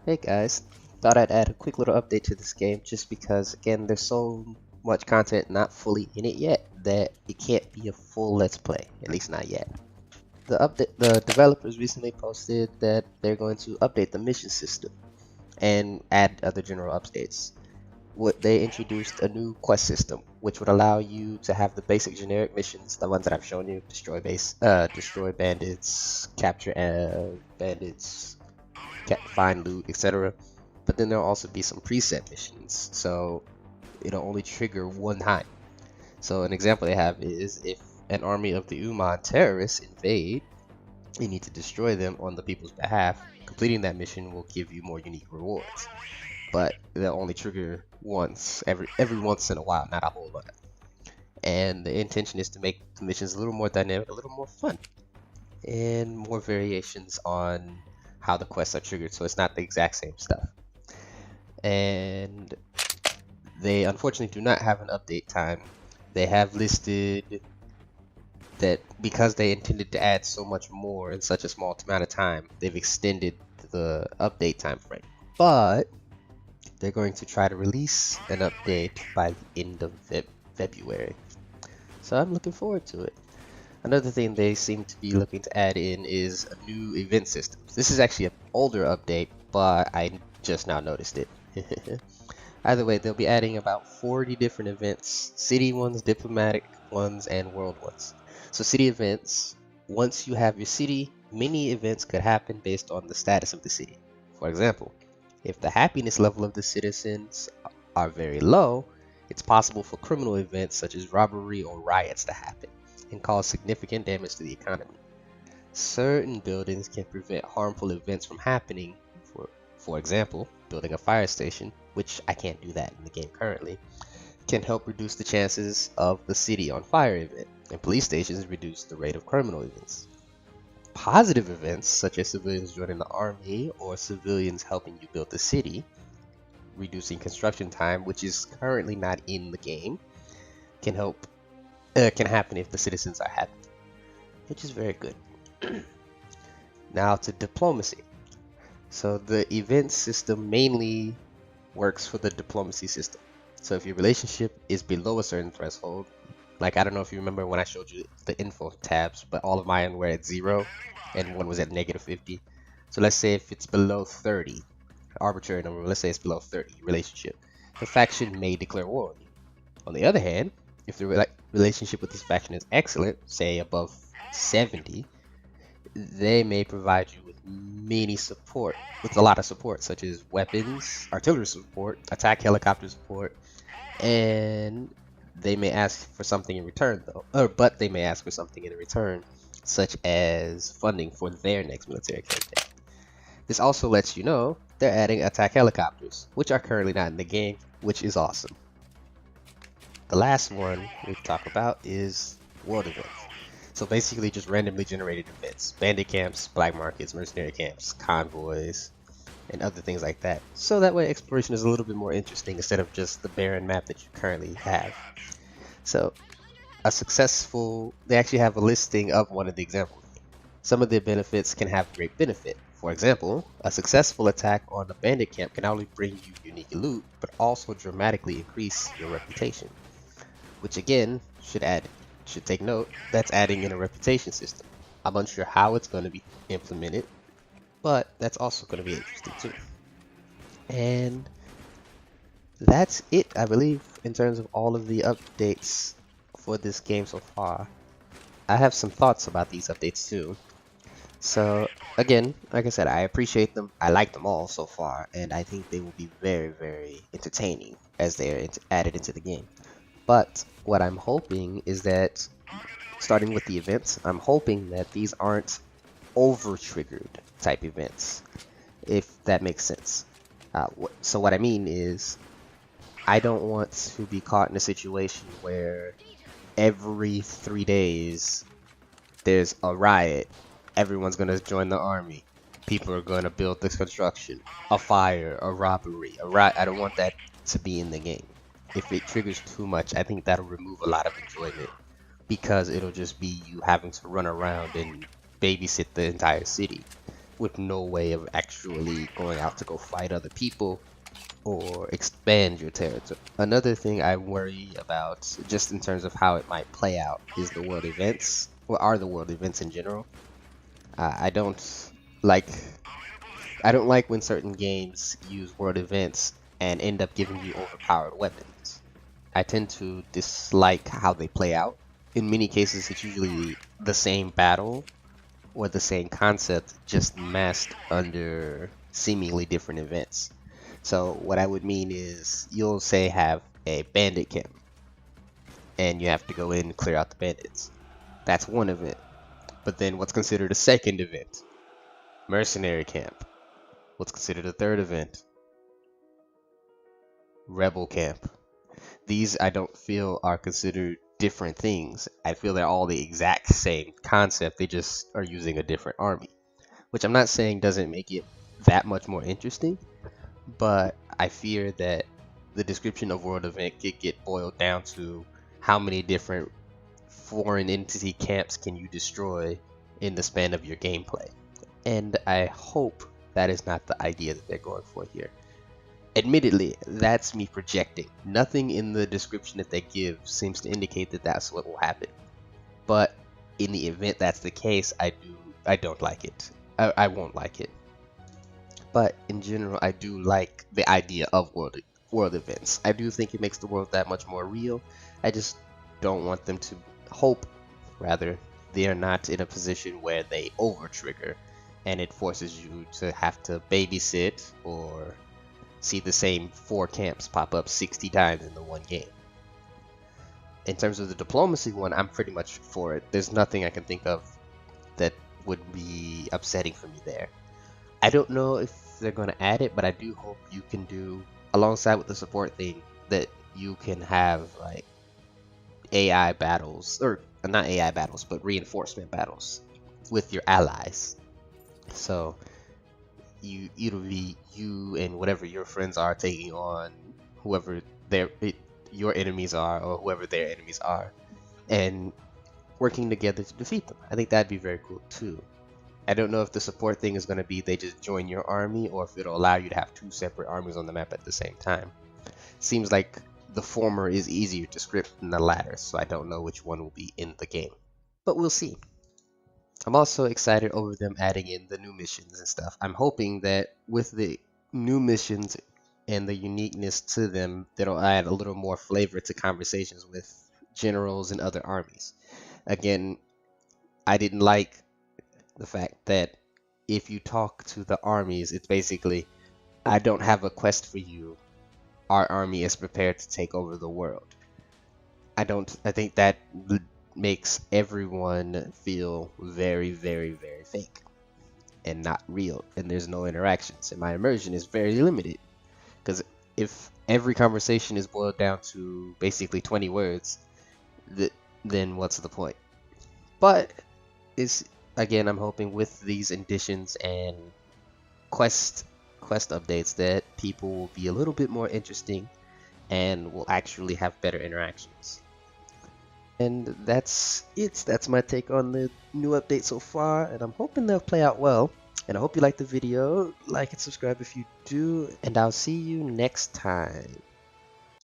Hey guys, thought I'd add a quick little update to this game just because, again, there's so much content not fully in it yet that it can't be a full Let's Play, at least not yet. The developers recently posted that they're going to update the mission system and add other general updates. They introduced a new quest system, which would allow you to have the basic generic missions, the ones that I've shown you: destroy bandits, capture bandits, find loot, etc. But then there'll also be some preset missions, so it'll only trigger one time. So an example they have is if an army of the Uman terrorists invade, you need to destroy them on the people's behalf. Completing that mission will give you more unique rewards, but they'll only trigger once every once in a while, not a whole lot. And the intention is to make the missions a little more dynamic, a little more fun, and more variations on how the quests are triggered, so it's not the exact same stuff. And they unfortunately do not have an update time. They have listed that because they intended to add so much more in such a small amount of time, they've extended the update time frame. But they're going to try to release an update by the end of February. So I'm looking forward to it. Another thing they seem to be looking to add in is a new event system. This is actually an older update, but I just now noticed it. Either way, they'll be adding about 40 different events: city ones, diplomatic ones, and world ones. So city events, once you have your city, many events could happen based on the status of the city. For example, if the happiness level of the citizens are very low, it's possible for criminal events such as robbery or riots to happen and cause significant damage to the economy. Certain buildings can prevent harmful events from happening. For example, building a fire station, which I can't do that in the game currently, can help reduce the chances of the city on fire event, and police stations reduce the rate of criminal events. Positive events, such as civilians joining the army or civilians helping you build the city, reducing construction time, which is currently not in the game, can happen if the citizens are happy, which is very good. Now to diplomacy. So the event system mainly works for the diplomacy system. So if your relationship is below a certain threshold, like I don't know if you remember when I showed you the info tabs, but all of mine were at 0 and one was at -50. So let's say if it's below 30, arbitrary number, let's say it's below 30 relationship, the faction may declare war on you. On the other hand, if the relationship with this faction is excellent, say above 70, they may provide you with a lot of support, such as weapons, artillery support, attack helicopter support, and they may ask for something in return but they may ask for something in return, such as funding for their next military campaign. This also lets you know they're adding attack helicopters, which are currently not in the game, which is awesome. The last one we talk about is world events. So basically just randomly generated events: bandit camps, black markets, mercenary camps, convoys, and other things like that. So that way exploration is a little bit more interesting instead of just the barren map that you currently have. So they actually have a listing of one of the examples. Some of the benefits can have great benefit. For example, a successful attack on a bandit camp can not only bring you unique loot, but also dramatically increase your reputation. Which again, should take note, that's adding in a reputation system. I'm unsure how it's going to be implemented, but that's also going to be interesting too. And that's it, I believe, in terms of all of the updates for this game so far. I have some thoughts about these updates too. So again, like I said, I appreciate them. I like them all so far, and I think they will be very, very entertaining as they're added into the game. But what I'm hoping is that, starting with the events, I'm hoping that these aren't over-triggered type events, if that makes sense. So what I mean is, I don't want to be caught in a situation where every 3 days there's a riot, everyone's going to join the army, people are going to build this construction, a fire, a robbery, a riot. I don't want that to be in the game. If it triggers too much, I think that'll remove a lot of enjoyment, because it'll just be you having to run around and babysit the entire city. with no way of actually going out to go fight other people or expand your territory. Another thing I worry about, just in terms of how it might play out, is the world events. What are the world events in general? I don't like I don't like when certain games use world events and end up giving you overpowered weapons. I tend to dislike how they play out. In many cases, it's usually the same battle or the same concept, just masked under seemingly different events. So what I would mean is, you'll say have a bandit camp, and you have to go in and clear out the bandits. That's one event. But then what's considered a second event? Mercenary camp. What's considered a third event? Rebel camp. These I don't feel are considered different things. I feel they're all the exact same concept. They just are using a different army, which I'm not saying doesn't make it that much more interesting, but I fear that the description of world event could get boiled down to how many different foreign entity camps can you destroy in the span of your gameplay. And I hope that is not the idea that they're going for here. Admittedly, that's me projecting. Nothing in the description that they give seems to indicate that that's what will happen. But in the event that's the case, I don't like it. I won't like it. But in general, I do like the idea of world events. I do think it makes the world that much more real. I just don't want them to rather, they are not in a position where they over trigger and it forces you to have to babysit or see the same 4 camps pop up 60 times in the one game. In terms of the diplomacy one, I'm pretty much for it. There's nothing I can think of that would be upsetting for me there. I don't know if they're going to add it, but I do hope you can do, alongside with the support thing, that you can have like AI battles, or not AI battles, but reinforcement battles with your allies. So it'll be you and whatever your friends are taking on whoever your enemies are, or whoever their enemies are, and working together to defeat them. I think that'd be very cool too. I don't know if the support thing is going to be they just join your army, or if it'll allow you to have 2 separate armies on the map at the same time. Seems like the former is easier to script than the latter, so I don't know which one will be in the game. But we'll see. I'm also excited over them adding in the new missions and stuff. I'm hoping that with the new missions and the uniqueness to them, that'll add a little more flavor to conversations with generals and other armies. Again, I didn't like the fact that if you talk to the armies, it's basically, I don't have a quest for you. Our army is prepared to take over the world. I think that makes everyone feel very, very, very fake and not real, and there's no interactions, and my immersion is very limited, because if every conversation is boiled down to basically 20 words, then what's the point? But again, I'm hoping with these additions and quest updates that people will be a little bit more interesting and will actually have better interactions. And that's it. That's my take on the new update so far, and I'm hoping they'll play out well. And I hope you like the video. Like and subscribe if you do, and I'll see you next time.